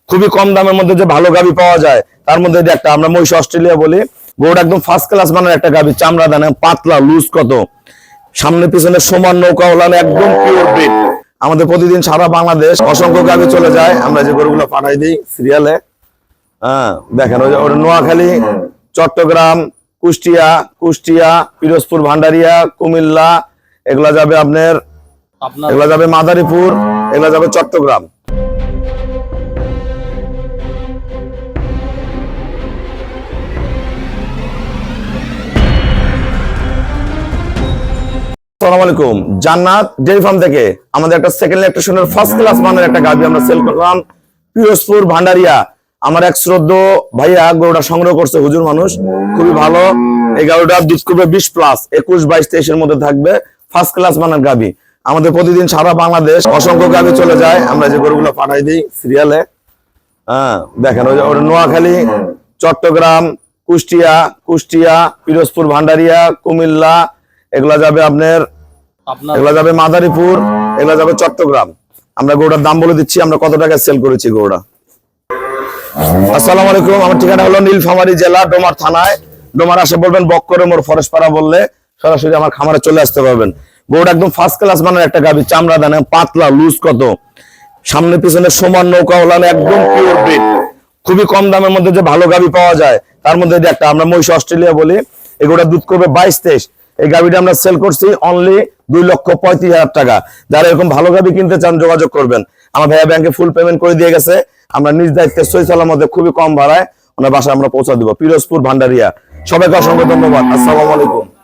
খুবই কম দামের মধ্যে যে ভালো গাভী পাওয়া যায় তার মধ্যে একটা আমরা মহিষ অস্ট্রেলিয়া বলি। গরুটা একদম ফার্স্ট ক্লাস মানের একটা গাভী, চামড়া দানা পাতলা লুজ, কত সামনে পিছনে সমান নৌকা ওলান, একদম পিওর ব্রিড। আমাদের প্রতিদিন সারা বাংলাদেশ অসংখ্য গাভী চলে যায়, আমরা যে গরুগুলো পাঠাই দিই সিরিয়ালে। হ্যাঁ দেখেন, ওই নোয়াখালী, চট্টগ্রাম, কুষ্টিয়া, পিরোজপুর, ভান্ডারিয়া, কুমিল্লা, এগুলা যাবে আপনার, এগুলা যাবে মাদারীপুর, এগুলা যাবে চট্টগ্রাম। আসসালামু আলাইকুম, জান্নাত ডেইরি ফার্ম থেকে আমাদের একটা সেকেন্ড ইলেকট্রিশিয়ানের ফার্স্ট ক্লাস মানের একটা গাভী আমরা সেল করলাম পিরোজপুর, ভান্ডারিয়া। আমার এক শ্রদ্ধ ভাইয়া গরুটা সংগ্রহ করছে, হুজুর মানুষ, খুবই ভালো। এই গাভীটা দুধ করবে 20+, 21, 22, 23 এর মধ্যে থাকবে, ফার্স্ট ক্লাস মানের গাভী। আমাদের প্রতিদিন সারা বাংলাদেশ অসংখ্য গাভী চলে যায়, আমরা যে গরুগুলো পাঠাই দিই সিরিয়ালে। হ্যাঁ দেখেন, ওই নোয়াখালী, চট্টগ্রাম, কুষ্টিয়া, পিরোজপুর, ভান্ডারিয়া, কুমিল্লা, এগুলা যাবে আপনার, এগুলা যাবে মাদারীপুর, এগুলা যাবে চট্টগ্রাম। আমরা গরুটার দাম বলে দিচ্ছি, আমরা কত টাকা সেল করেছি গরুটা। আসসালামু আলাইকুম, আমার ঠিকানা হলো নীলফামারী জেলা, ডোমার থানায়। ডোমার আসে বলবেন বক্করে মোর ফরেস্ট পাড়া বললে সরাসরি আমার খামারে চলে আসতে পারবেন। গরুটা একদম ফার্স্ট ক্লাস মানের একটা গাভী, চামড়া দানা পাতলা লুজ, কত সামনে পিছনে সমান নৌকা ওলান, একদম পিওর ব্রিড। খুবই কম দামের মধ্যে যে ভালো গাভী পাওয়া যায় তার মধ্যে একটা আমরা মহিষ অস্ট্রেলিয়া বলি। এগুলা দুধ করবে 22-23। এই গাভীটা আমরা সেল করছি অনলি 2,35,000 টাকা। যারা এরকম ভালো গাভী কিনতে চান যোগাযোগ করবেন। আমার ভাইয়া ব্যাংকে ফুল পেমেন্ট করে দিয়ে গেছে, আমরা নিজ দায়িত্বে সহিসালার মধ্যে খুবই কম ভাড়ায় ওনার বাসায় আমরা পৌঁছা দিব, পিরোজপুর, ভান্ডারিয়া। সবাইকে অসংখ্য ধন্যবাদ। আসসালামু আলাইকুম।